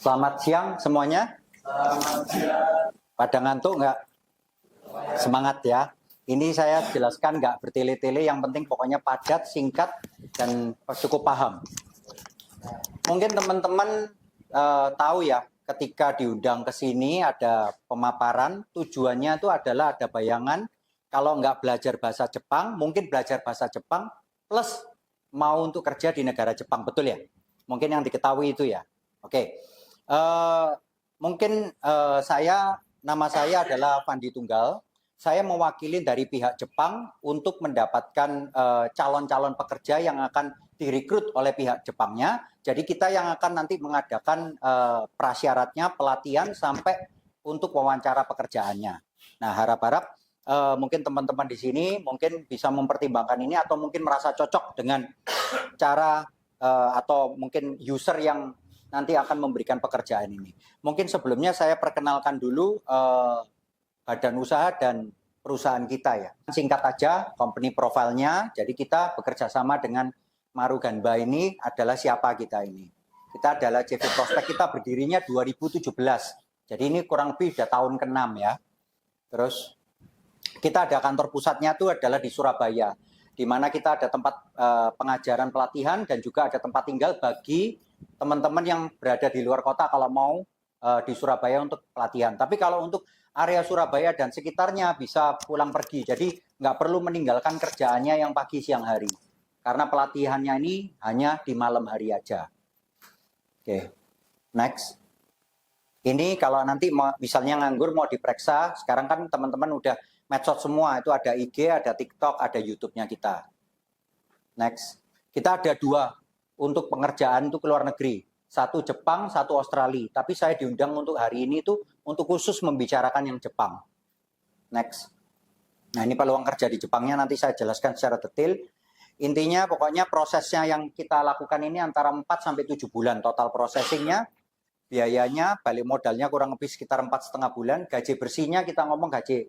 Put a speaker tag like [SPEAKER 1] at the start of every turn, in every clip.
[SPEAKER 1] Selamat siang semuanya. Pada ngantuk nggak? Semangat ya. Ini saya jelaskan nggak bertele-tele, yang penting pokoknya padat, singkat, dan cukup paham. Mungkin teman-teman tahu ya, ketika diundang ke sini ada pemaparan, tujuannya itu adalah ada bayangan, kalau nggak belajar bahasa Jepang, mungkin belajar bahasa Jepang, plus mau untuk kerja di negara Jepang, betul ya? Mungkin yang diketahui itu ya. Oke. Mungkin nama saya adalah Fandi Tunggal. Saya mewakili dari pihak Jepang untuk mendapatkan calon-calon pekerja yang akan direkrut oleh pihak Jepangnya. Jadi kita yang akan nanti mengadakan prasyaratnya, pelatihan sampai untuk wawancara pekerjaannya. Nah, harap-harap mungkin teman-teman di sini mungkin bisa mempertimbangkan ini, atau mungkin merasa cocok dengan cara atau mungkin user yang nanti akan memberikan pekerjaan ini. Mungkin sebelumnya saya perkenalkan dulu badan usaha dan perusahaan kita ya. Singkat aja, company profile-nya. Jadi kita bekerja sama dengan Maruganba. Ini adalah siapa kita ini. Kita adalah CV Prospek, kita berdirinya 2017. Jadi ini kurang lebih sudah tahun ke-6 ya. Terus kita ada kantor pusatnya itu adalah di Surabaya, di mana kita ada tempat pengajaran pelatihan dan juga ada tempat tinggal bagi teman-teman yang berada di luar kota kalau mau di Surabaya untuk pelatihan. Tapi kalau untuk area Surabaya dan sekitarnya bisa pulang pergi. Jadi nggak perlu meninggalkan kerjaannya yang pagi siang hari. Karena pelatihannya ini hanya di malam hari aja. Oke, next. Ini kalau nanti misalnya nganggur mau diperiksa, sekarang kan teman-teman udah medsos semua, itu ada IG, ada TikTok, ada YouTube-nya kita. Next. Kita ada 2 untuk pengerjaan itu ke luar negeri. 1 Jepang, 1 Australia. Tapi saya diundang untuk hari ini itu untuk khusus membicarakan yang Jepang. Next. Nah, ini peluang kerja di Jepangnya nanti saya jelaskan secara detail. Intinya pokoknya prosesnya yang kita lakukan ini antara 4 sampai 7 bulan total processingnya. Biayanya, balik modalnya kurang lebih sekitar 4,5 bulan. Gaji bersihnya kita ngomong gaji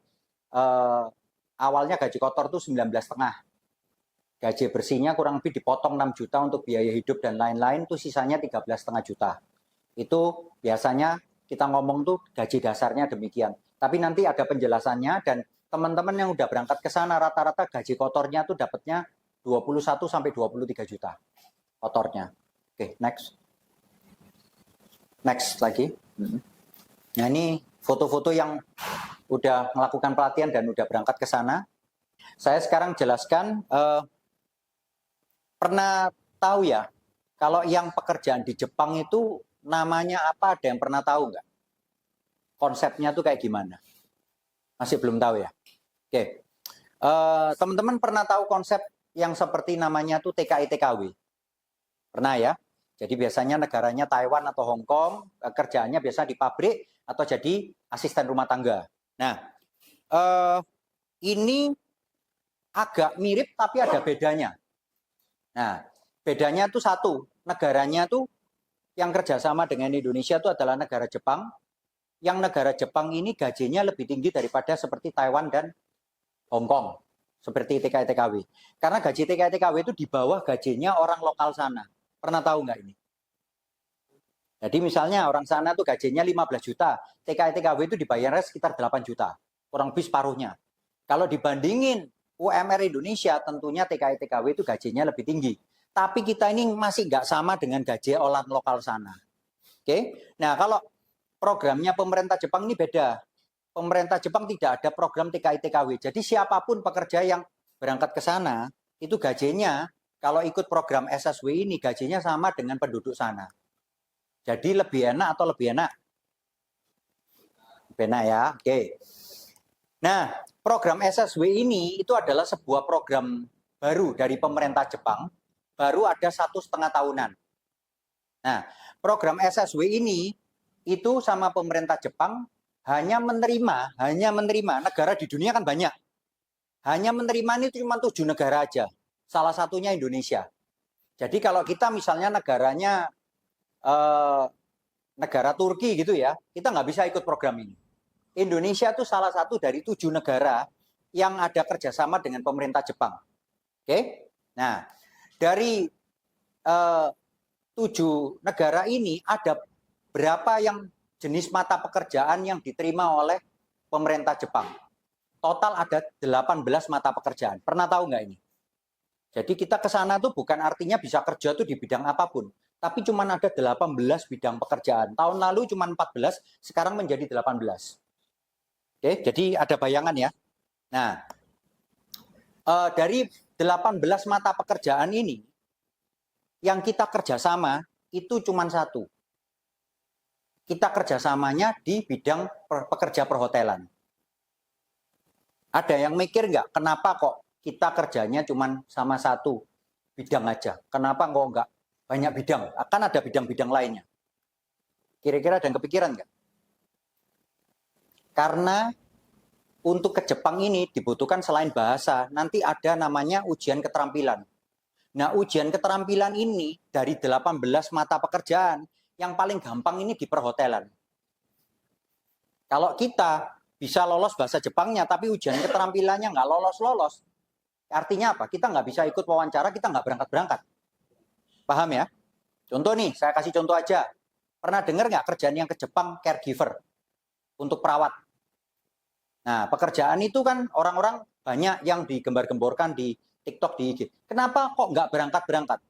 [SPEAKER 1] awalnya gaji kotor itu 19,5. Gaji bersihnya kurang lebih dipotong 6 juta untuk biaya hidup dan lain-lain, itu sisanya 13,5 juta. Itu biasanya kita ngomong tuh gaji dasarnya demikian. Tapi nanti ada penjelasannya, dan teman-teman yang udah berangkat ke sana rata-rata gaji kotornya tuh dapatnya 21 sampai 23 juta kotornya. Oke, next. Next lagi. Nah, ini foto-foto yang udah melakukan pelatihan dan udah berangkat ke sana. Saya sekarang jelaskan, pernah tahu ya, kalau yang pekerjaan di Jepang itu namanya apa? Ada yang pernah tahu nggak? Konsepnya tuh kayak gimana? Masih belum tahu ya? Oke. Teman-teman pernah tahu konsep yang seperti namanya tuh TKI-TKW? Pernah ya? Jadi biasanya negaranya Taiwan atau Hong Kong, kerjaannya biasa di pabrik atau jadi asisten rumah tangga. Nah, ini agak mirip tapi ada bedanya. Nah, bedanya tuh satu, negaranya tuh yang kerjasama dengan Indonesia itu adalah negara Jepang. Yang negara Jepang ini gajinya lebih tinggi daripada seperti Taiwan dan Hong Kong, seperti TKI-TKW. Karena gaji TKI-TKW itu di bawah gajinya orang lokal sana. Pernah tahu nggak ini? Jadi misalnya orang sana tuh gajinya 15 juta, TKI-TKW itu dibayarnya sekitar 8 juta, kurang lebih separuhnya. Kalau dibandingin UMR Indonesia, tentunya TKI-TKW itu gajinya lebih tinggi. Tapi kita ini masih nggak sama dengan gaji orang lokal sana. Oke, nah kalau programnya pemerintah Jepang ini beda. Pemerintah Jepang tidak ada program TKI-TKW. Jadi siapapun pekerja yang berangkat ke sana, itu gajinya kalau ikut program SSW ini gajinya sama dengan penduduk sana. Jadi lebih enak atau lebih enak? Lebih enak ya, oke. Nah, program SSW ini itu adalah sebuah program baru dari pemerintah Jepang, baru ada 1,5 tahunan. Nah, program SSW ini itu sama pemerintah Jepang hanya menerima negara di dunia kan banyak. Hanya menerima ini cuma 7 negara aja. Salah satunya Indonesia. Jadi kalau kita misalnya negaranya negara Turki gitu ya, kita nggak bisa ikut program ini. Indonesia itu salah satu dari 7 negara yang ada kerjasama dengan pemerintah Jepang. Oke, nah dari 7 negara ini ada berapa yang jenis mata pekerjaan yang diterima oleh pemerintah Jepang? Total ada 18 mata pekerjaan. Pernah tahu nggak ini? Jadi kita ke sana tuh bukan artinya bisa kerja tuh di bidang apapun, tapi cuma ada 18 bidang pekerjaan. Tahun lalu cuma 14, sekarang menjadi 18. Oke, jadi ada bayangan ya. Nah, dari 18 mata pekerjaan ini, yang kita kerjasama itu cuma satu. Kita kerjasamanya di bidang pekerja perhotelan. Ada yang mikir nggak, kenapa kok kita kerjanya cuma sama satu bidang aja? Kenapa kok nggak banyak bidang? Akan ada bidang-bidang lainnya. Kira-kira ada yang kepikiran nggak? Karena untuk ke Jepang ini dibutuhkan selain bahasa, nanti ada namanya ujian keterampilan. Nah, ujian keterampilan ini dari 18 mata pekerjaan, yang paling gampang ini di perhotelan. Kalau kita bisa lolos bahasa Jepangnya, tapi ujian keterampilannya nggak lolos-lolos, artinya apa? Kita nggak bisa ikut wawancara, kita nggak berangkat-berangkat. Paham ya? Contoh nih, saya kasih contoh aja. Pernah dengar nggak kerjaan yang ke Jepang caregiver untuk perawat? Nah, pekerjaan itu kan orang-orang banyak yang digembar-gemborkan di TikTok, di IG. Kenapa kok nggak berangkat-berangkat?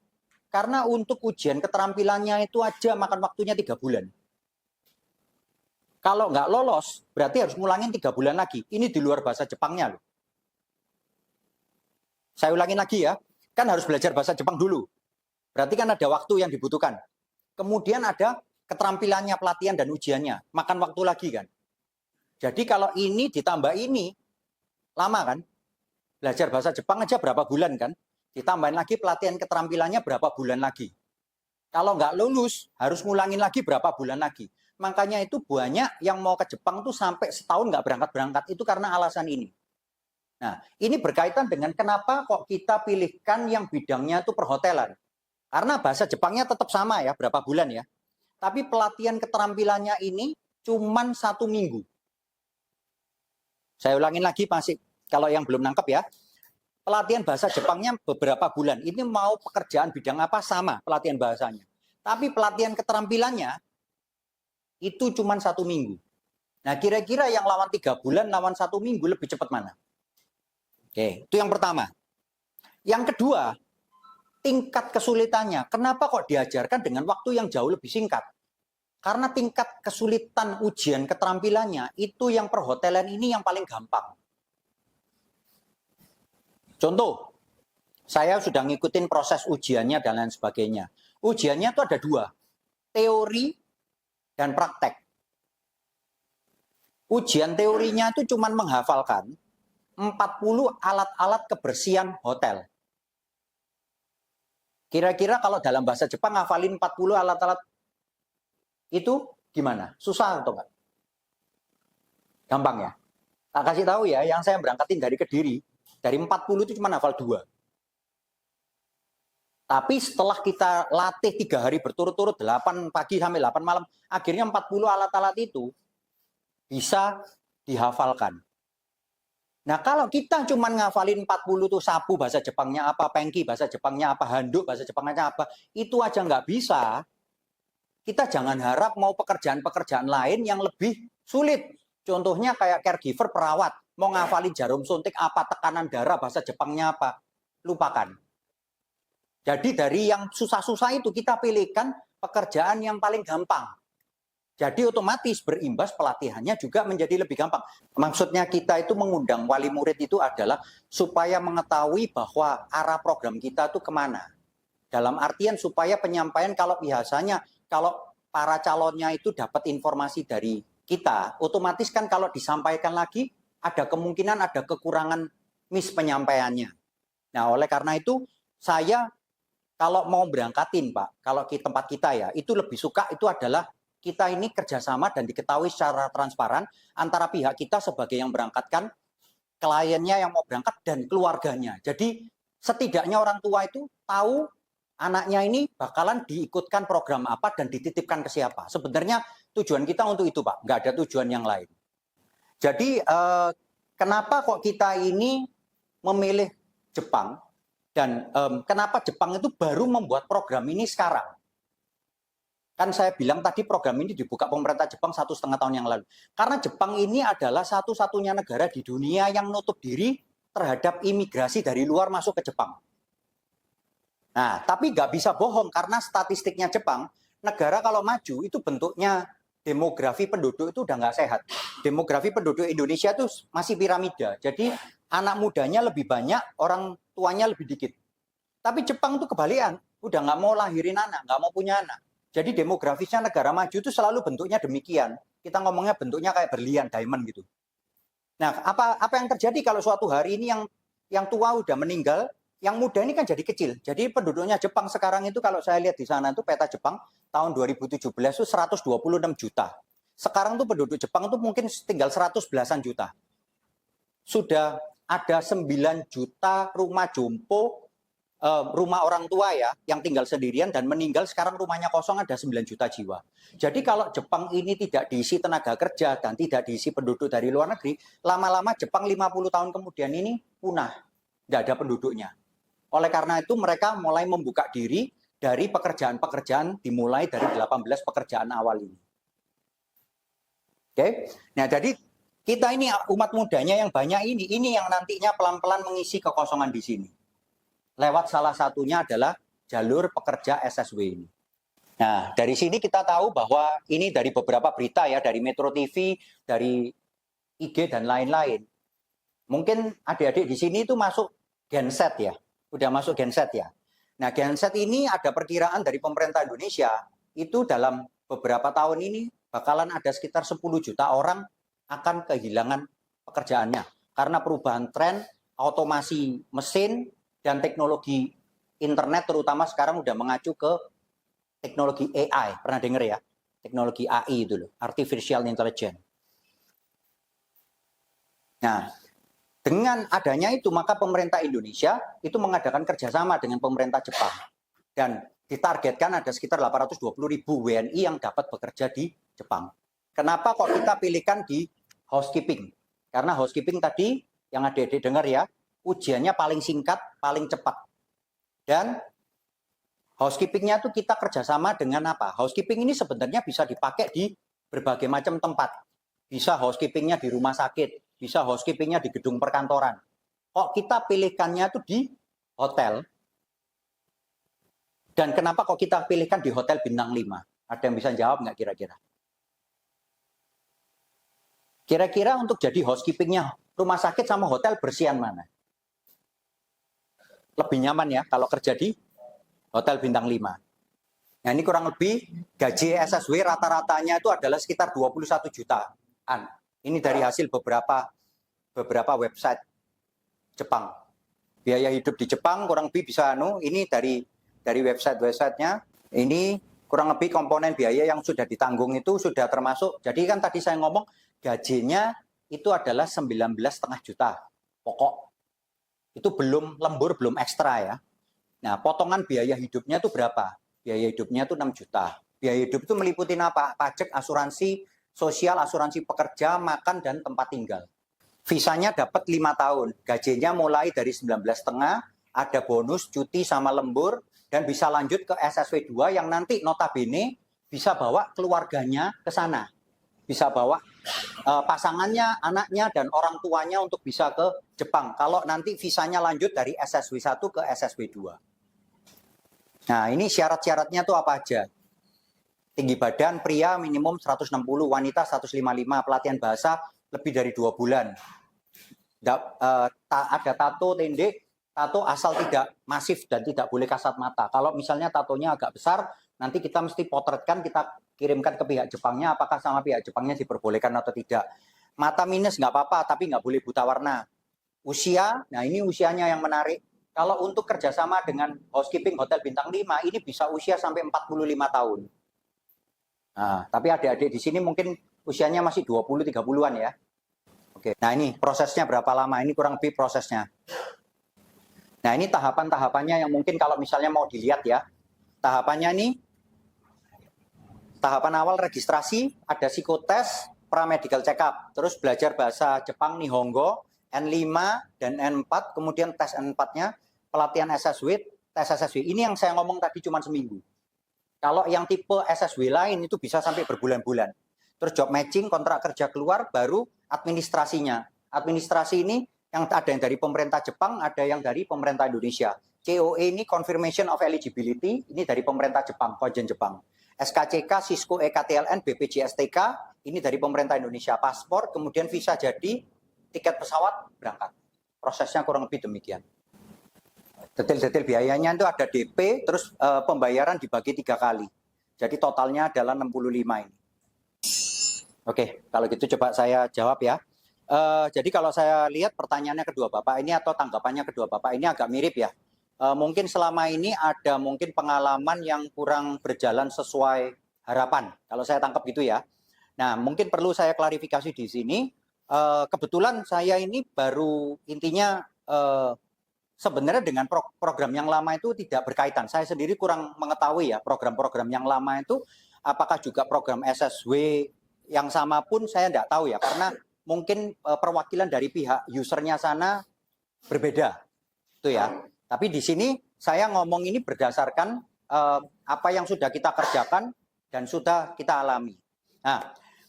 [SPEAKER 1] Karena untuk ujian keterampilannya itu aja makan waktunya 3 bulan. Kalau nggak lolos, berarti harus ngulangin 3 bulan lagi. Ini di luar bahasa Jepangnya loh. Saya ulangin lagi ya, kan harus belajar bahasa Jepang dulu. Berarti kan ada waktu yang dibutuhkan. Kemudian ada keterampilannya, pelatihan dan ujiannya. Makan waktu lagi kan. Jadi kalau ini ditambah ini, lama kan? Belajar bahasa Jepang aja berapa bulan kan? Ditambahin lagi pelatihan keterampilannya berapa bulan lagi. Kalau nggak lulus, harus ngulangin lagi berapa bulan lagi. Makanya itu banyak yang mau ke Jepang tuh sampai setahun nggak berangkat-berangkat. Itu karena alasan ini. Nah, ini berkaitan dengan kenapa kok kita pilihkan yang bidangnya itu perhotelan. Karena bahasa Jepangnya tetap sama ya, berapa bulan ya. Tapi pelatihan keterampilannya ini cuman 1 minggu. Saya ulangin lagi masih, kalau yang belum nangkep ya. Pelatihan bahasa Jepangnya beberapa bulan. Ini mau pekerjaan bidang apa sama pelatihan bahasanya. Tapi pelatihan keterampilannya itu cuma 1 minggu. Nah, kira-kira yang lawan 3 bulan, lawan 1 minggu lebih cepat mana? Oke, itu yang pertama. Yang kedua, tingkat kesulitannya. Kenapa kok diajarkan dengan waktu yang jauh lebih singkat? Karena tingkat kesulitan ujian keterampilannya itu yang perhotelan ini yang paling gampang. Contoh, saya sudah ngikutin proses ujiannya dan lain sebagainya. Ujiannya itu ada 2, teori dan praktek. Ujian teorinya itu cuma menghafalkan 40 alat-alat kebersihan hotel. Kira-kira kalau dalam bahasa Jepang ngafalin 40 alat-alat itu gimana? Susah atau enggak? Gampang ya? Tak kasih tahu ya, yang saya berangkatin dari Kediri, dari 40 itu cuma hafal 2. Tapi setelah kita latih 3 hari berturut-turut, 8 pagi sampai 8 malam, akhirnya 40 alat-alat itu bisa dihafalkan. Nah, kalau kita cuma ngafalin 40 tuh sapu bahasa Jepangnya apa, pengki bahasa Jepangnya apa, handuk bahasa Jepangnya apa, itu aja nggak bisa. Kita jangan harap mau pekerjaan-pekerjaan lain yang lebih sulit. Contohnya kayak caregiver, perawat, mau ngafalin jarum suntik apa, tekanan darah bahasa Jepangnya apa, lupakan. Jadi dari yang susah-susah itu kita pilihkan pekerjaan yang paling gampang. Jadi otomatis berimbas pelatihannya juga menjadi lebih gampang. Maksudnya kita itu mengundang wali murid itu adalah supaya mengetahui bahwa arah program kita itu kemana. Dalam artian supaya penyampaian kalau biasanya kalau para calonnya itu dapat informasi dari kita, otomatis kan kalau disampaikan lagi ada kemungkinan ada kekurangan penyampaiannya. Nah, oleh karena itu saya kalau mau berangkatin Pak, kalau di tempat kita ya, itu lebih suka itu adalah kita ini kerjasama dan diketahui secara transparan antara pihak kita sebagai yang berangkatkan, kliennya yang mau berangkat, dan keluarganya. Jadi setidaknya orang tua itu tahu anaknya ini bakalan diikutkan program apa dan dititipkan ke siapa. Sebenarnya tujuan kita untuk itu Pak, nggak ada tujuan yang lain. Jadi kenapa kok kita ini memilih Jepang dan kenapa Jepang itu baru membuat program ini sekarang? Kan saya bilang tadi program ini dibuka pemerintah Jepang 1,5 tahun yang lalu. Karena Jepang ini adalah satu-satunya negara di dunia yang nutup diri terhadap imigrasi dari luar masuk ke Jepang. Nah, tapi nggak bisa bohong karena statistiknya Jepang, negara kalau maju itu bentuknya demografi penduduk itu udah nggak sehat. Demografi penduduk Indonesia itu masih piramida. Jadi anak mudanya lebih banyak, orang tuanya lebih dikit. Tapi Jepang itu kebalikan, udah nggak mau lahirin anak, nggak mau punya anak. Jadi demografisnya negara maju itu selalu bentuknya demikian. Kita ngomongnya bentuknya kayak berlian, diamond gitu. Nah, apa yang terjadi kalau suatu hari ini yang tua udah meninggal, yang muda ini kan jadi kecil. Jadi penduduknya Jepang sekarang itu kalau saya lihat di sana itu peta Jepang tahun 2017 itu 126 juta. Sekarang tuh penduduk Jepang itu mungkin tinggal 100 belasan juta. Sudah ada 9 juta rumah jompo, rumah orang tua ya, yang tinggal sendirian dan meninggal, sekarang rumahnya kosong ada 9 juta jiwa. Jadi kalau Jepang ini tidak diisi tenaga kerja dan tidak diisi penduduk dari luar negeri, lama-lama Jepang 50 tahun kemudian ini punah, tidak ada penduduknya. Oleh karena itu mereka mulai membuka diri dari pekerjaan-pekerjaan dimulai dari 18 pekerjaan awal ini. Oke, nah jadi kita ini umat mudanya yang banyak ini yang nantinya pelan-pelan mengisi kekosongan di sini. Lewat salah satunya adalah jalur pekerja SSW ini. Nah, dari sini kita tahu bahwa ini dari beberapa berita ya, dari Metro TV, dari IG dan lain-lain. Mungkin adik-adik di sini itu masuk genset ya, udah masuk genset ya. Nah, genset ini ada perkiraan dari pemerintah Indonesia, itu dalam beberapa tahun ini bakalan ada sekitar 10 juta orang akan kehilangan pekerjaannya. Karena perubahan tren, otomasi mesin, dan teknologi internet terutama sekarang udah mengacu ke teknologi AI. Pernah dengar ya? Teknologi AI itu loh, Artificial Intelligence. Nah, dengan adanya itu maka pemerintah Indonesia itu mengadakan kerjasama dengan pemerintah Jepang. Dan ditargetkan ada sekitar 820.000 WNI yang dapat bekerja di Jepang. Kenapa kok kita pilihkan di housekeeping? Karena housekeeping tadi yang adik-adik dengar ya, ujiannya paling singkat, paling cepat. Dan housekeepingnya itu kita kerjasama dengan apa? Housekeeping ini sebenarnya bisa dipakai di berbagai macam tempat. Bisa housekeepingnya di rumah sakit, bisa housekeepingnya di gedung perkantoran. Kok kita pilihkannya itu di hotel? Dan kenapa kok kita pilihkan di hotel bintang 5? Ada yang bisa jawab nggak kira-kira? Kira-kira untuk jadi housekeepingnya rumah sakit sama hotel bersihan mana? Lebih nyaman ya kalau kerja di hotel bintang 5. Nah ini kurang lebih gaji SSW rata-ratanya itu adalah sekitar 21 jutaan. Ini dari hasil beberapa website Jepang. Biaya hidup di Jepang kurang lebih bisa ini dari website-nya. Ini kurang lebih komponen biaya yang sudah ditanggung itu sudah termasuk. Jadi kan tadi saya ngomong gajinya itu adalah 19,5 juta pokok. Itu belum lembur, belum ekstra ya. Nah, potongan biaya hidupnya itu berapa? Biaya hidupnya itu 6 juta. Biaya hidup itu meliputi apa? Pajak, asuransi sosial, asuransi pekerja, makan, dan tempat tinggal. Visanya dapat 5 tahun. Gajinya mulai dari 19,5, ada bonus, cuti, sama lembur, dan bisa lanjut ke SSW 2 yang nanti notabene bisa bawa keluarganya ke sana. Bisa bawa pasangannya, anaknya, dan orang tuanya untuk bisa ke Jepang. Kalau nanti visanya lanjut dari SSW 1 ke SSW 2. Nah, ini syarat-syaratnya tuh apa aja? Tinggi badan pria minimum 160, wanita 155, pelatihan bahasa lebih dari 2 bulan. Ada tato tendek, tato asal tidak masif dan tidak boleh kasat mata. Kalau misalnya tatonya agak besar, nanti kita mesti potretkan, kita kirimkan ke pihak Jepangnya, apakah sama pihak Jepangnya diperbolehkan atau tidak. Mata minus nggak apa-apa, tapi nggak boleh buta warna. Usia, nah ini usianya yang menarik. Kalau untuk kerjasama dengan housekeeping hotel bintang 5, ini bisa usia sampai 45 tahun. Nah, tapi adik-adik di sini mungkin usianya masih 20-30-an ya. Oke, nah ini prosesnya berapa lama? Ini kurang lebih prosesnya. Nah ini tahapan-tahapannya yang mungkin kalau misalnya mau dilihat ya. Tahapannya ini, tahapan awal registrasi, ada psikotes, pramedical check up, terus belajar bahasa Jepang Nihongo, N5 dan N4, kemudian tes N4-nya, pelatihan SSW, tes SSW. Ini yang saya ngomong tadi cuma seminggu. Kalau yang tipe SSW lain itu bisa sampai berbulan-bulan. Terus job matching, kontrak kerja keluar, baru administrasinya. Administrasi ini yang ada yang dari pemerintah Jepang, ada yang dari pemerintah Indonesia. COE ini Confirmation of Eligibility, ini dari pemerintah Jepang, Kojen Jepang. SKCK, Cisco EKTLN, BPJSTK, ini dari pemerintah Indonesia. Paspor, kemudian visa jadi, tiket pesawat, berangkat. Prosesnya kurang lebih demikian. Detail-detail biayanya itu ada DP, terus pembayaran dibagi 3 kali. Jadi totalnya adalah 65 ini. Oke, kalau gitu coba saya jawab ya. Jadi kalau saya lihat pertanyaannya kedua Bapak ini atau tanggapannya kedua Bapak ini agak mirip ya. Mungkin selama ini ada mungkin pengalaman yang kurang berjalan sesuai harapan. Kalau saya tangkap gitu ya. Nah, mungkin perlu saya klarifikasi di sini. Kebetulan saya ini baru intinya sebenarnya dengan program yang lama itu tidak berkaitan. Saya sendiri kurang mengetahui ya program-program yang lama itu apakah juga program SSW yang sama pun saya tidak tahu ya, karena mungkin perwakilan dari pihak usernya sana berbeda, itu ya. Tapi di sini saya ngomong ini berdasarkan apa yang sudah kita kerjakan dan sudah kita alami. Nah,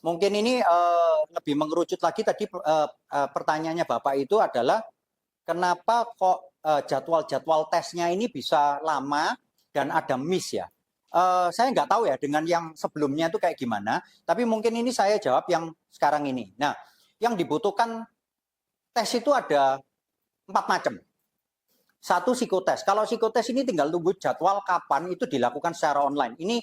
[SPEAKER 1] mungkin ini lebih mengerucut lagi tadi pertanyaannya Bapak itu adalah kenapa kok jadwal-jadwal tesnya ini bisa lama dan ada miss ya. Saya nggak tahu ya dengan yang sebelumnya itu kayak gimana, tapi mungkin ini saya jawab yang sekarang ini. Nah, yang dibutuhkan tes itu ada 4 macam. Satu psikotes. Kalau psikotes ini tinggal tunggu jadwal kapan itu dilakukan secara online. Ini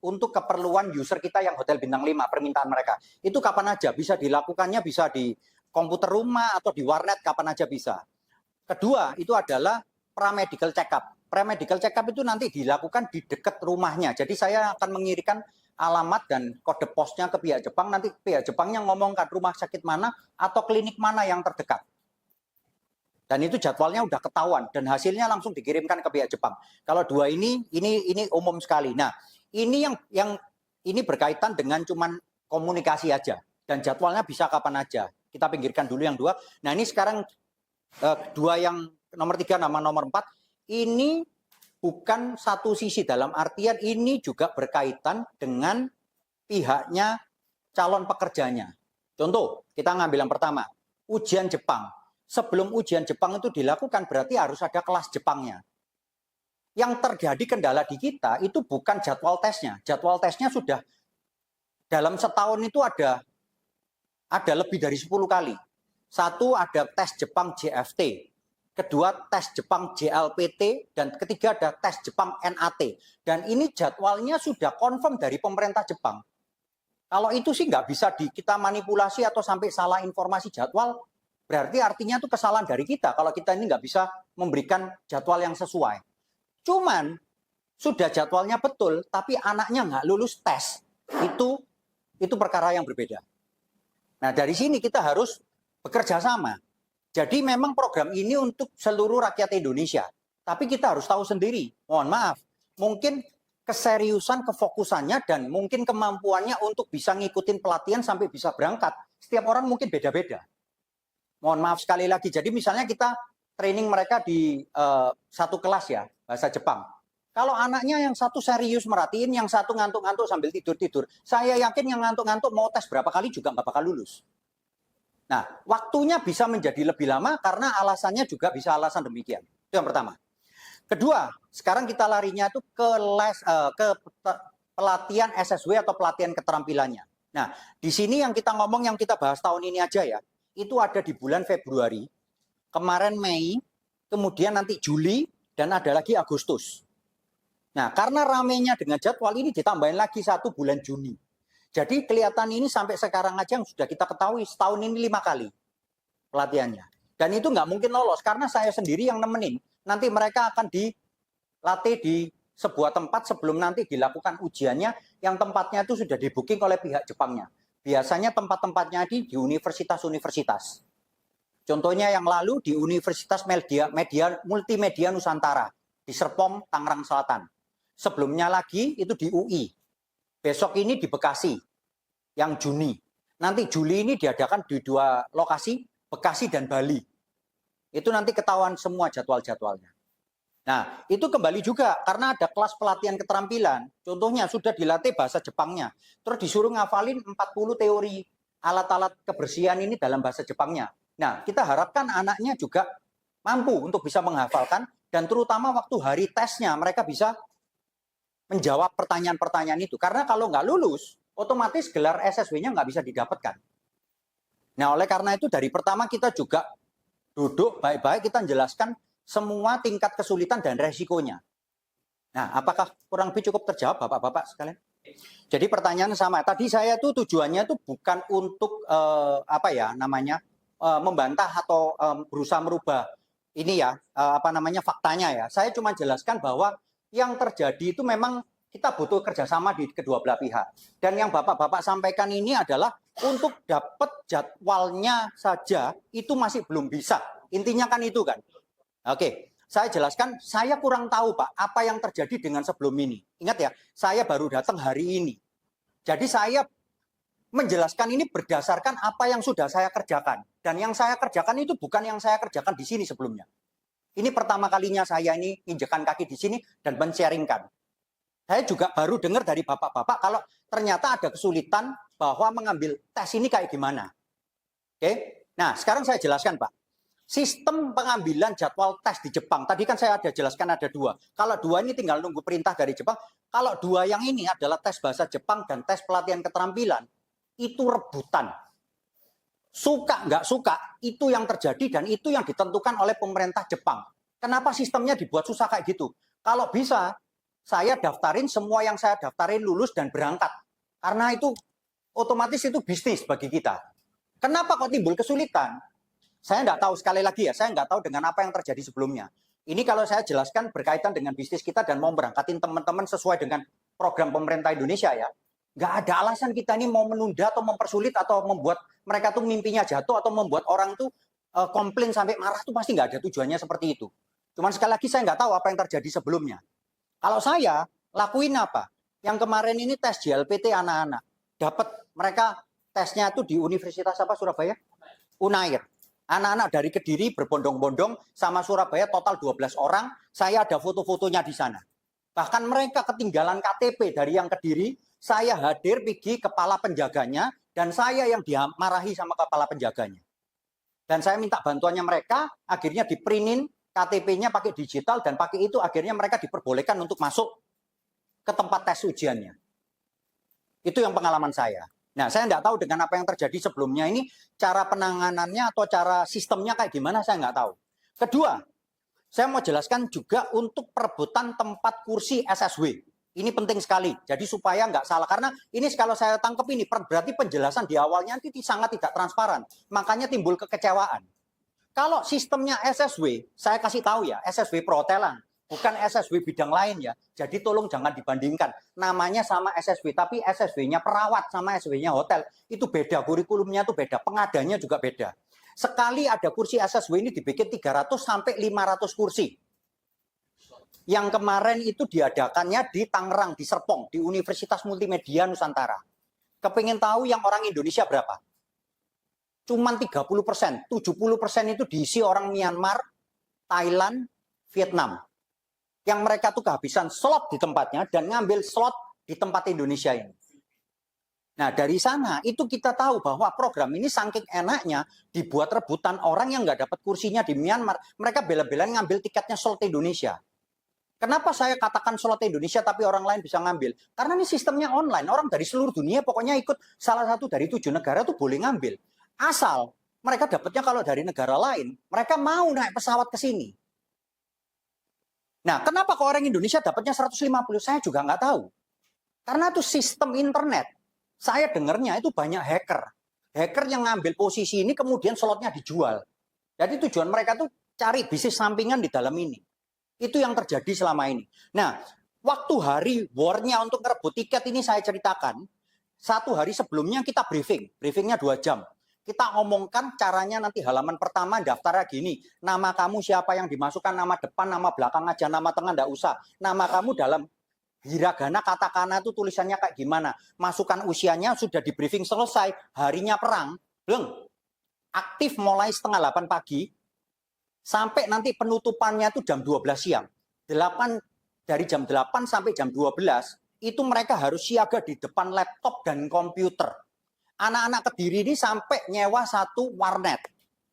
[SPEAKER 1] untuk keperluan user kita yang hotel bintang 5, permintaan mereka. Itu kapan aja bisa dilakukannya, bisa di komputer rumah atau di warnet, kapan aja bisa. Kedua, itu adalah pra-medical check-up. Pre-medical check-up itu nanti dilakukan di dekat rumahnya. Jadi saya akan mengirimkan alamat dan kode posnya ke pihak Jepang. Nanti pihak Jepangnya ngomongkan rumah sakit mana atau klinik mana yang terdekat. Dan itu jadwalnya udah ketahuan dan hasilnya langsung dikirimkan ke pihak Jepang. Kalau dua ini umum sekali. Nah, ini yang ini berkaitan dengan cuman komunikasi aja dan jadwalnya bisa kapan aja. Kita pinggirkan dulu yang dua. Nah, ini sekarang dua yang nomor 3 nama nomor 4 ini bukan satu sisi, dalam artian ini juga berkaitan dengan pihaknya calon pekerjanya. Contoh, kita ngambil yang pertama, ujian Jepang. Sebelum ujian Jepang itu dilakukan berarti harus ada kelas Jepangnya. Yang terjadi kendala di kita itu bukan jadwal tesnya. Jadwal tesnya sudah dalam setahun itu ada lebih dari 10 kali. Satu ada tes Jepang JFT. Kedua tes Jepang JLPT, dan ketiga ada tes Jepang NAT. Dan ini jadwalnya sudah confirm dari pemerintah Jepang. Kalau itu sih nggak bisa kita manipulasi atau sampai salah informasi jadwal, berarti artinya itu kesalahan dari kita kalau kita ini nggak bisa memberikan jadwal yang sesuai. Cuman sudah jadwalnya betul, tapi anaknya nggak lulus tes, itu perkara yang berbeda. Nah, dari sini kita harus bekerja sama. Jadi memang program ini untuk seluruh rakyat Indonesia. Tapi kita harus tahu sendiri, mohon maaf, mungkin keseriusan, kefokusannya, dan mungkin kemampuannya untuk bisa ngikutin pelatihan sampai bisa berangkat. Setiap orang mungkin beda-beda. Mohon maaf sekali lagi, jadi misalnya kita training mereka di satu kelas ya, bahasa Jepang. Kalau anaknya yang satu serius merhatiin, yang satu ngantuk-ngantuk sambil tidur-tidur, saya yakin yang ngantuk-ngantuk mau tes berapa kali juga nggak bakal lulus. Nah, waktunya bisa menjadi lebih lama karena alasannya juga bisa alasan demikian. Itu yang pertama. Kedua, sekarang kita larinya itu ke pelatihan SSW atau pelatihan keterampilannya. Nah, di sini yang kita ngomong, yang kita bahas tahun ini aja ya, itu ada di bulan Februari, kemarin Mei, kemudian nanti Juli, dan ada lagi Agustus. Nah, karena ramenya dengan jadwal ini ditambahin lagi 1 bulan Juni. Jadi kelihatan ini sampai sekarang aja yang sudah kita ketahui setahun ini 5 kali pelatihannya. Dan itu nggak mungkin lolos karena saya sendiri yang nemenin. Nanti mereka akan dilatih di sebuah tempat sebelum nanti dilakukan ujiannya, yang tempatnya itu sudah di booking oleh pihak Jepangnya. Biasanya tempat-tempatnya di universitas-universitas. Contohnya yang lalu di Universitas Multimedia Nusantara di Serpong, Tangerang Selatan. Sebelumnya lagi itu di UI. Besok ini di Bekasi, yang Juni. Nanti Juli ini diadakan di 2 lokasi, Bekasi dan Bali. Itu nanti ketahuan semua jadwal-jadwalnya. Nah, itu kembali juga karena ada kelas pelatihan keterampilan. Contohnya sudah dilatih bahasa Jepangnya. Terus disuruh ngafalin 40 teori alat-alat kebersihan ini dalam bahasa Jepangnya. Nah, kita harapkan anaknya juga mampu untuk bisa menghafalkan dan terutama waktu hari tesnya mereka bisa menjawab pertanyaan-pertanyaan itu. Karena kalau nggak lulus, otomatis gelar SSW-nya nggak bisa didapatkan. Nah, oleh karena itu dari pertama kita juga duduk baik-baik, kita menjelaskan semua tingkat kesulitan dan resikonya. Nah, apakah kurang lebih cukup terjawab Bapak-Bapak sekalian? Jadi pertanyaan sama. Tadi saya tuh tujuannya tuh bukan untuk membantah atau berusaha merubah ini ya faktanya ya. Saya cuma jelaskan bahwa yang terjadi itu memang kita butuh kerjasama di kedua belah pihak. Dan yang Bapak-Bapak sampaikan ini adalah untuk dapat jadwalnya saja itu masih belum bisa. Intinya kan itu kan. Oke, saya jelaskan, saya kurang tahu Pak, apa yang terjadi dengan sebelum ini. Ingat ya, saya baru datang hari ini. Jadi saya menjelaskan ini berdasarkan apa yang sudah saya kerjakan. Dan yang saya kerjakan itu bukan yang saya kerjakan di sini sebelumnya. Ini pertama kalinya saya ini injekan kaki di sini dan men-sharingkan. Saya juga baru dengar dari Bapak-Bapak kalau ternyata ada kesulitan bahwa mengambil tes ini kayak gimana. Oke, nah sekarang saya jelaskan Pak. Sistem pengambilan jadwal tes di Jepang, tadi kan saya ada jelaskan ada dua. Kalau dua ini tinggal nunggu perintah dari Jepang. Kalau dua yang ini adalah tes bahasa Jepang dan tes pelatihan keterampilan, itu rebutan. Suka nggak suka, itu yang terjadi dan itu yang ditentukan oleh pemerintah Jepang. Kenapa sistemnya dibuat susah kayak gitu? Kalau bisa, saya daftarin semua yang saya daftarin lulus dan berangkat. Karena itu otomatis itu bisnis bagi kita. Kenapa kok timbul kesulitan? Saya nggak tahu, sekali lagi ya, saya nggak tahu dengan apa yang terjadi sebelumnya. Ini kalau saya jelaskan berkaitan dengan bisnis kita dan mau berangkatin teman-teman sesuai dengan program pemerintah Indonesia ya. Nggak ada alasan kita ini mau menunda atau mempersulit atau membuat mereka tuh mimpinya jatuh atau membuat orang tuh komplain sampai marah tuh pasti nggak ada tujuannya seperti itu. Cuman sekali lagi saya nggak tahu apa yang terjadi sebelumnya. Kalau saya lakuin apa? Yang kemarin ini tes JLPT anak-anak. Dapat mereka tesnya tuh di Universitas apa Surabaya? Unair. Anak-anak dari Kediri berbondong-bondong sama Surabaya total 12 orang. Saya ada foto-fotonya di sana. Bahkan mereka ketinggalan KTP dari yang Kediri. Saya hadir pergi kepala penjaganya dan saya yang dimarahi sama kepala penjaganya. Dan saya minta bantuannya mereka, akhirnya diprintin KTP-nya pakai digital dan pakai itu akhirnya mereka diperbolehkan untuk masuk ke tempat tes ujiannya. Itu yang pengalaman saya. Nah, saya nggak tahu dengan apa yang terjadi sebelumnya ini, cara penanganannya atau cara sistemnya kayak gimana, saya nggak tahu. Kedua, saya mau jelaskan juga untuk perebutan tempat kursi SSW. Ini penting sekali, jadi supaya nggak salah. Karena ini kalau saya tangkap ini, berarti penjelasan di awalnya itu sangat tidak transparan. Makanya timbul kekecewaan. Kalau sistemnya SSW, saya kasih tahu ya, SSW perhotelan. Bukan SSW bidang lain ya. Jadi tolong jangan dibandingkan. Namanya sama SSW, tapi SSW-nya perawat sama SSW-nya hotel. Itu beda, kurikulumnya itu beda, pengadanya juga beda. Sekali ada kursi SSW ini dibikin 300 sampai 500 kursi. Yang kemarin itu diadakannya di Tangerang, di Serpong, di Universitas Multimedia Nusantara. Kepingin tahu yang orang Indonesia berapa? Cuman 30%, 70% itu diisi orang Myanmar, Thailand, Vietnam. Yang mereka tuh kehabisan slot di tempatnya dan ngambil slot di tempat Indonesia ini. Nah dari sana itu kita tahu bahwa program ini saking enaknya dibuat rebutan orang yang nggak dapat kursinya di Myanmar. Mereka bela-belaan ngambil tiketnya slot Indonesia. Kenapa saya katakan slot Indonesia tapi orang lain bisa ngambil? Karena ini sistemnya online. Orang dari seluruh dunia pokoknya ikut salah satu dari 7 negara tuh boleh ngambil. Asal mereka dapatnya kalau dari negara lain, mereka mau naik pesawat ke sini. Nah, kenapa kok orang Indonesia dapatnya 150? Saya juga nggak tahu. Karena itu sistem internet. Saya dengarnya itu banyak hacker. Hacker yang ngambil posisi ini kemudian slotnya dijual. Jadi tujuan mereka tuh cari bisnis sampingan di dalam ini. Itu yang terjadi selama ini. Nah, waktu hari war-nya untuk ngerebut tiket ini saya ceritakan. 1 hari sebelumnya kita briefing. Briefingnya 2 jam. Kita ngomongkan caranya nanti halaman pertama daftarnya gini. Nama kamu siapa yang dimasukkan, nama depan, nama belakang aja, nama tengah enggak usah. Nama kamu dalam hiragana, katakana itu tulisannya kayak gimana. Masukkan usianya sudah di briefing selesai. Harinya perang. Belum. Aktif mulai setengah 8 pagi. Sampai nanti penutupannya itu jam 12 siang. 8 dari jam 8 sampai jam 12 itu mereka harus siaga di depan laptop dan komputer. Anak-anak Kediri ini sampai nyewa satu warnet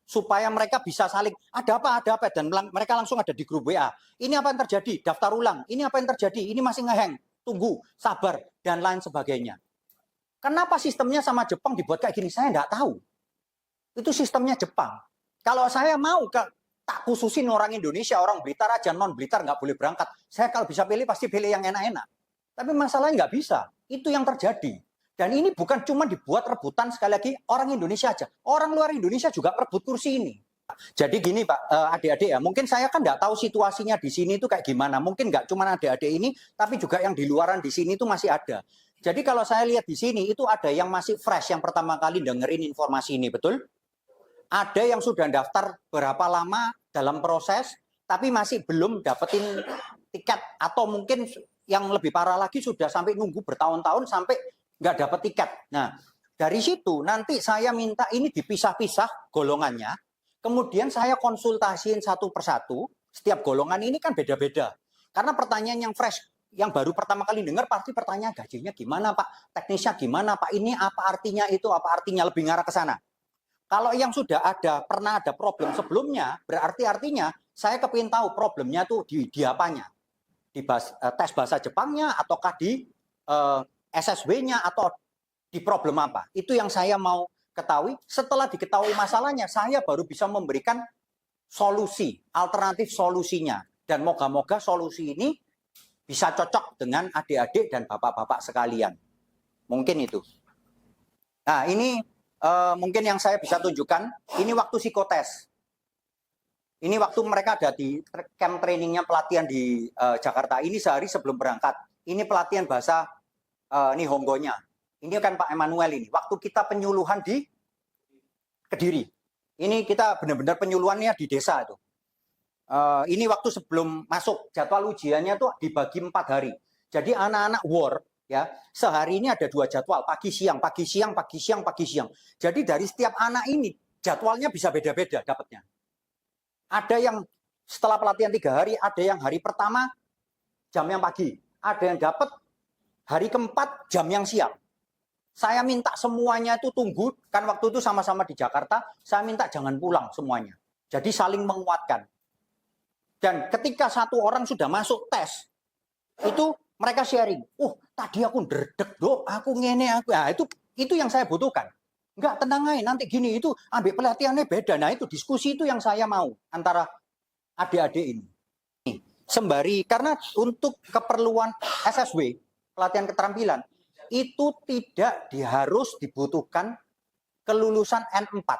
[SPEAKER 1] supaya mereka bisa saling ada apa dan mereka langsung ada di grup WA. Ini apa yang terjadi? Daftar ulang. Ini apa yang terjadi? Ini masih ngeheng. Tunggu, sabar dan lain sebagainya. Kenapa sistemnya sama Jepang dibuat kayak gini? Saya nggak tahu. Itu sistemnya Jepang. Kalau saya mau tak khususin orang Indonesia, orang Blitar aja, non Blitar nggak boleh berangkat. Saya kalau bisa pilih pasti pilih yang enak-enak. Tapi masalahnya nggak bisa. Itu yang terjadi. Dan ini bukan cuma dibuat rebutan sekali lagi orang Indonesia aja. Orang luar Indonesia juga rebut kursi ini. Jadi gini Pak, adik-adik ya, mungkin saya kan nggak tahu situasinya di sini itu kayak gimana. Mungkin nggak cuma adik-adik ini, tapi juga yang di luaran di sini itu masih ada. Jadi kalau saya lihat di sini itu ada yang masih fresh, yang pertama kali dengerin informasi ini, betul? Ada yang sudah daftar berapa lama dalam proses, tapi masih belum dapetin tiket. Atau mungkin yang lebih parah lagi sudah sampai nunggu bertahun-tahun sampai nggak dapat tiket. Nah, dari situ nanti saya minta ini dipisah-pisah golongannya. Kemudian saya konsultasiin satu persatu. Setiap golongan ini kan beda-beda. Karena pertanyaan yang fresh, yang baru pertama kali dengar pasti pertanyaan gajinya gimana Pak? Teknisnya gimana Pak? Ini apa artinya itu? Apa artinya? Lebih ngarah ke sana. Kalau yang sudah pernah ada problem sebelumnya, berarti artinya saya kepingin tahu problemnya tuh di apanya. Di tes bahasa Jepangnya, ataukah di SSW-nya, atau di problem apa. Itu yang saya mau ketahui. Setelah diketahui masalahnya, saya baru bisa memberikan solusi, alternatif solusinya. Dan moga-moga solusi ini bisa cocok dengan adik-adik dan bapak-bapak sekalian. Mungkin itu. Nah, ini mungkin yang saya bisa tunjukkan, ini waktu psikotes. Ini waktu mereka ada di camp trainingnya pelatihan di Jakarta. Ini sehari sebelum berangkat. Ini pelatihan bahasa Nihongo-nya. Ini kan Pak Emmanuel ini. Waktu kita penyuluhan di Kediri. Ini kita benar-benar penyuluhannya di desa itu. Ini waktu sebelum masuk, jadwal ujiannya tuh dibagi 4 hari. Jadi anak-anak war ya, sehari ini ada 2 jadwal, pagi siang, pagi siang, pagi siang, pagi siang. Jadi dari setiap anak ini jadwalnya bisa beda-beda dapatnya. Ada yang setelah pelatihan 3 hari, ada yang hari pertama jam yang pagi, ada yang dapat hari keempat jam yang siang. Saya minta semuanya itu tunggu, kan waktu itu sama-sama di Jakarta, saya minta jangan pulang semuanya. Jadi saling menguatkan. Dan ketika satu orang sudah masuk tes, itu mereka sharing, tadi aku ndredeg dok, aku ngene, aku. Nah, itu yang saya butuhkan. Enggak, tenang aja, nanti gini, itu ambil pelatihannya beda. Nah, itu diskusi itu yang saya mau antara adik-adik ini. Sembari, karena untuk keperluan SSW, pelatihan keterampilan, itu tidak harus dibutuhkan kelulusan N4.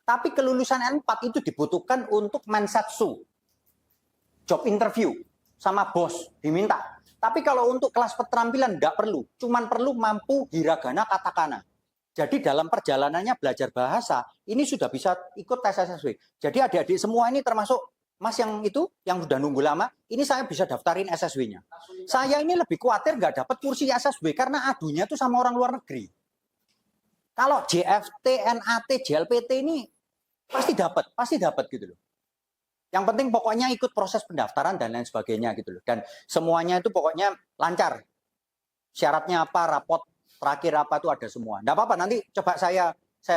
[SPEAKER 1] Tapi kelulusan N4 itu dibutuhkan untuk mensatsu, job interview, sama bos diminta. Tapi kalau untuk kelas keterampilan nggak perlu, cuman perlu mampu hiragana katakana. Jadi dalam perjalanannya belajar bahasa, ini sudah bisa ikut tes SSW. Jadi adik-adik semua ini termasuk Mas yang itu, yang sudah nunggu lama, ini saya bisa daftarin SSW-nya. Saya ini lebih khawatir nggak dapat kursi SSW, karena adunya tuh sama orang luar negeri. Kalau JFT, NAT, JLPT ini pasti dapat gitu loh. Yang penting pokoknya ikut proses pendaftaran dan lain sebagainya gitu loh. Dan semuanya itu pokoknya lancar. Syaratnya apa, rapot terakhir apa itu ada semua. Nggak apa-apa, nanti coba saya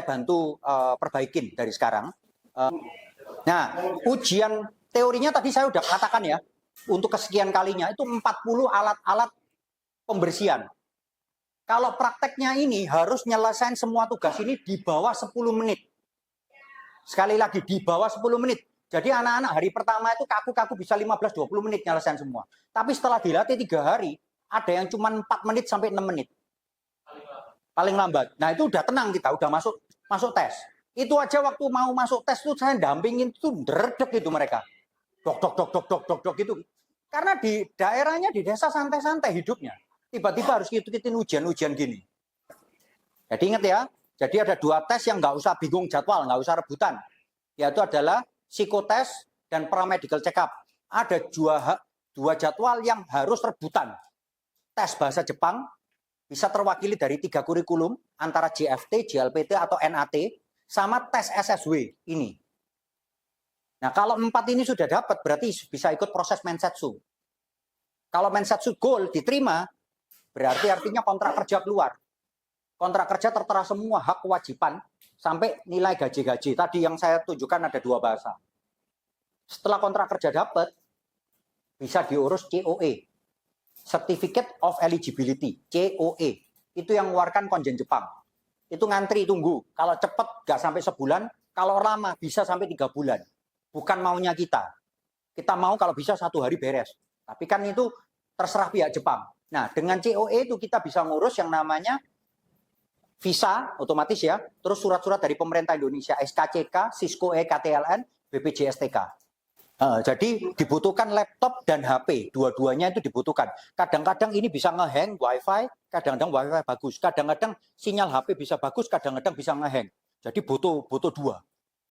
[SPEAKER 1] bantu perbaikin dari sekarang. Nah, ujian teorinya tadi saya udah katakan ya, untuk kesekian kalinya itu 40 alat-alat pembersihan. Kalau prakteknya ini harus nyelesain semua tugas ini di bawah 10 menit. Sekali lagi, di bawah 10 menit. Jadi anak-anak hari pertama itu kaku-kaku bisa 15-20 menit nyelesain semua. Tapi setelah dilatih 3 hari, ada yang cuma 4 menit sampai 6 menit. Paling lambat. Nah itu udah tenang kita, udah masuk tes. Itu aja waktu mau masuk tes tuh saya dampingin tuh dredeg itu mereka. Dok gitu. Karena di daerahnya di desa santai-santai hidupnya. Tiba-tiba harus ngikutin ujian-ujian gini. Jadi ingat ya, jadi ada 2 tes yang nggak usah bingung jadwal, nggak usah rebutan. Yaitu adalah psikotes dan paramedical check up. Ada 2 jadwal yang harus rebutan. Tes bahasa Jepang bisa terwakili dari 3 kurikulum antara JFT, JLPT atau NAT sama tes SSW ini. Nah, kalau 4 ini sudah dapat, berarti bisa ikut proses mensetsu. Kalau mensetsu goal diterima, berarti artinya kontrak kerja keluar. Kontrak kerja tertera semua hak kewajiban sampai nilai gaji-gaji. Tadi yang saya tunjukkan ada 2 bahasa. Setelah kontrak kerja dapat, bisa diurus COE, Certificate of Eligibility, COE. Itu yang mengeluarkan Konjen Jepang. Itu ngantri, tunggu. Kalau cepat nggak sampai sebulan, kalau lama bisa sampai 3 bulan. Bukan maunya kita. Kita mau kalau bisa 1 hari beres. Tapi kan itu terserah pihak Jepang. Nah, dengan COE itu kita bisa ngurus yang namanya visa, otomatis ya, terus surat-surat dari pemerintah Indonesia, SKCK, Cisco E, KTLN, BPJSTK. Jadi dibutuhkan laptop dan HP, dua-duanya itu dibutuhkan. Kadang-kadang ini bisa ngehang WiFi, kadang-kadang WiFi bagus, kadang-kadang sinyal HP bisa bagus, kadang-kadang bisa ngehang. Jadi butuh 2.